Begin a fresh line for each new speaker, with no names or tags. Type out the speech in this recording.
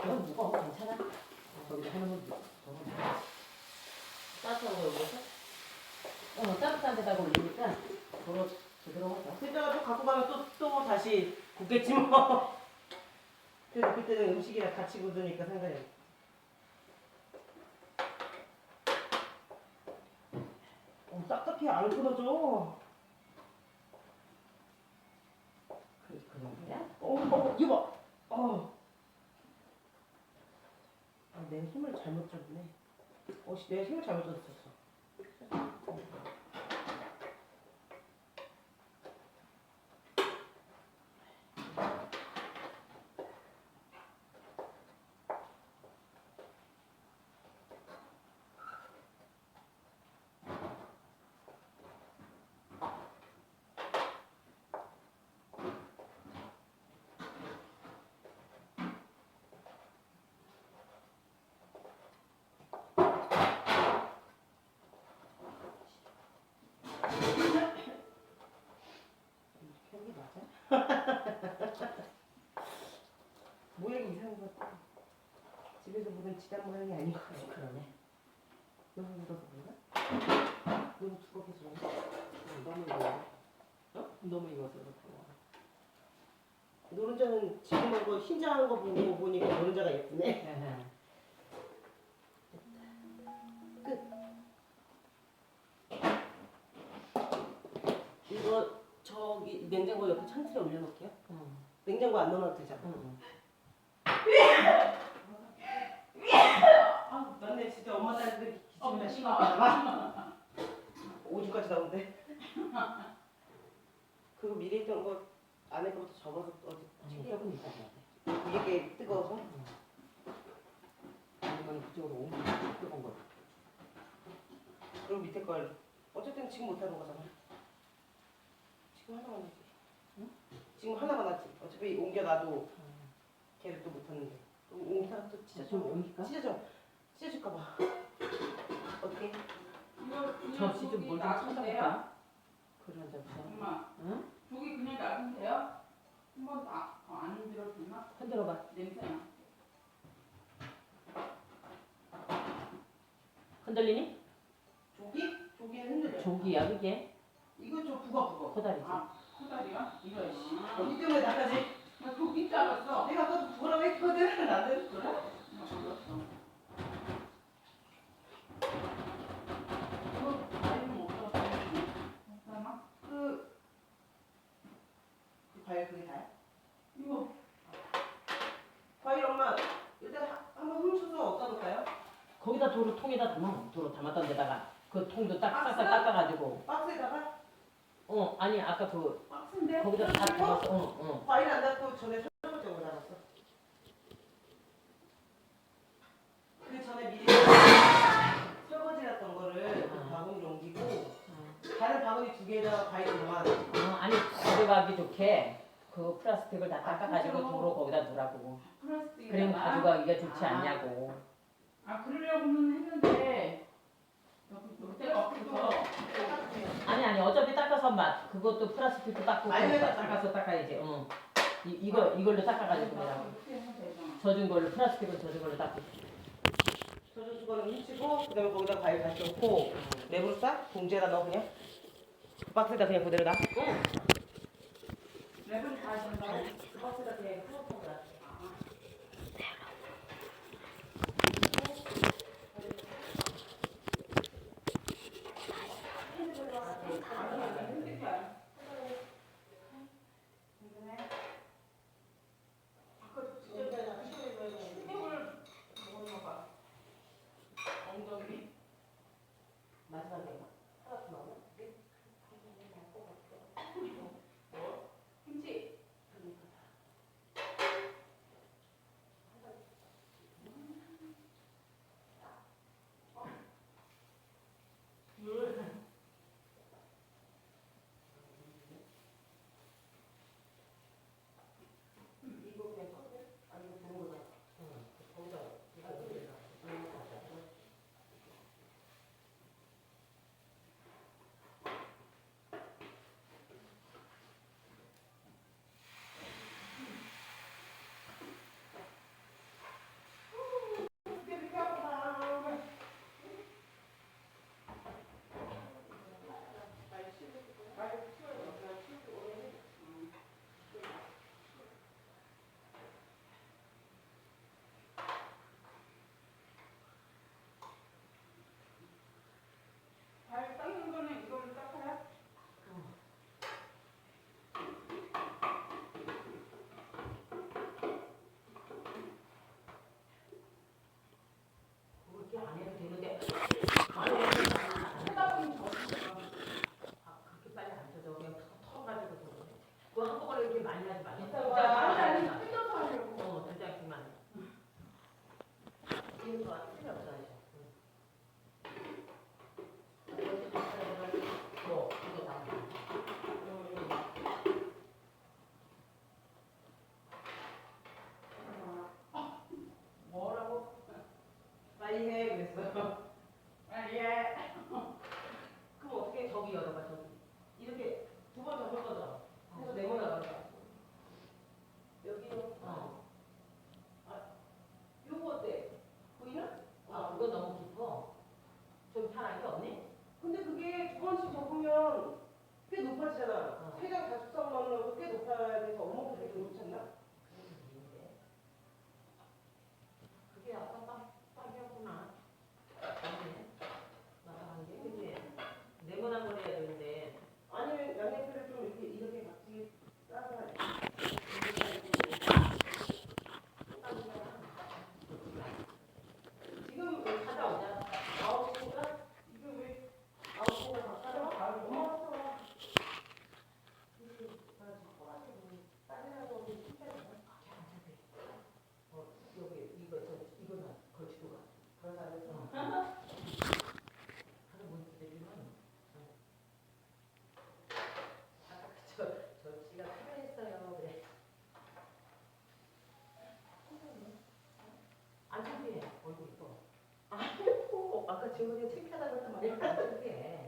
이건 무거워. 괜찮아. 거기다 해놓으면 무거워. 따뜻한 거 올려서? 따뜻한 데다가 올리니까 그거 부드러워.
그때가 또 갖고 가면 또 다시 굽겠지 뭐. 그래서 그때는 음식이랑 같이 굳으니까 상관이 없어. 딱딱해. 안 끊어져.
그 정도야?
이거 봐. 내 힘을 잘못 줬네. 내 힘을 잘못 줬었어. 모양이 이상한 것 같아. 집에서 보던 지단 모양이 아닌 것 같아.
그러네.
너무 묻어서 그런가? 너무 두껍게 줬나?
너무 익어. 너무 익어서 그렇구나.
노른자는 지금 하고 흰자한 거 보니까 노른자가 예쁘네. 끝. 이거 저기 냉장고 옆에 찬틀에 올려놓을게요. 냉장고 안 넣어놔도 되잖아. 맞네. 진짜 엄마 딸들 기침이나 심하게 오줌까지 나온대. 그거 미리 했던 거 안에 거부터 접어서 어디
조금 이따 해야 돼.
이게 뜨거워서?
아니면 그쪽으로 옮기고 뜨거운 거.
그리고 밑에 걸 어쨌든 지금 못하는 거잖아. 지금 하나만 하지. 응? 지금 하나만 하지. 어차피 옮겨놔도 걔를 또 못하는데. 옮기다가 또
진짜 좀 옮길까?
찢어질까 봐. 어떻게?
접시 좀 뭘 좀 찾아볼까? 그런 접시.
엄마,
응?
저기 그냥 놔두면 돼요? 한번 안 흔들어주나?
흔들어봐.
냄새나.
흔들리니?
조기는 흔들려.
조기야 그게?
이거 좀 북어.
코다리지.
아, 코다리가? 이거 씨.
언니 때문에 나까지.
나 조기인 줄 알았어.
내가 아까 북어라고 했거든. 나는 그래?
나 몰랐어. 이거 과일은 없어서 괜찮아?
그 과일 그게 다야?
이거
과일 엄마 일단 한번 훔쳐서 어디다 놓을까요?
거기다 통에다 담아. 도로 담았던 데다가 그 통도 딱
박스?
싹싹 닦아가지고.
박스에다가?
아니 아까 그
박스인데?
거기다 다 담았어.
과일 안 닫고 전에 설거지하고 나갔어. 그 전에 미리 설거지했던 거를 그 바구니로 옮기고 다른 바구니 2개에다가 과일을 넣어.
아니 가져가기 좋게 그 플라스틱을 다 닦아가지고 도로 거기다 두라고.
플라스틱.
그럼 가져가기가 좋지 않냐고.
그러려고는 했는데 그때가 없어서.
아니 어차피 닦아서 그것도 플라스틱도 닦고
아니,
닦아야지. 이걸로 닦아가지고 그냥 젖은 걸로 플라스틱을 젖은 걸로 닦고.
젖은 수건을 훔치고 그다음에 거기다 과일 다시 넣고 랩으로 싸? 봉지에다 넣어 그냥? 그 박스에다 그냥 그대로 놔?
응.
랩을 다 준다고?
그 박스에다 그냥 풀어서 놔. 마지막에 하나 더 넣어.
김치.
이거 필요 없어. 이거 다.
뭐라고? 빨리 해 그랬어.
빨리 해.
그럼 어떻게 저기 열어봐 저기. 이렇게 두 번 접을 거죠. 그래서 네모나가자. 여기요. 요거 어때? 보이나?
아, 그거 너무 깊어. 좀 편한 게 없니?
근데 그게 두 번씩 접으면 꽤 높아지잖아.
어.
세 장 다섯 장 넣으면 꽤 높아야 돼서 엄마가 되게 그렇지 않나?
그게 아까 딱이었구나. 나한 게, 그지? 네모난 걸 해야 되는데.
아니면 양옆에를 좀 이렇게 같이 따서 지금
갔다 오자.
9시인가? 지금 왜 9시인가 가까워? 엄마 왔어.
여기, 이거는 걸치고 가.
그래서 안 됐어.
하는 분들이면. 저 지가 필요했어요. 그래. 안 창피해. 얼굴 이뻐.
아까 지훈이 창피하다고 했단 말이야.
안 창피해.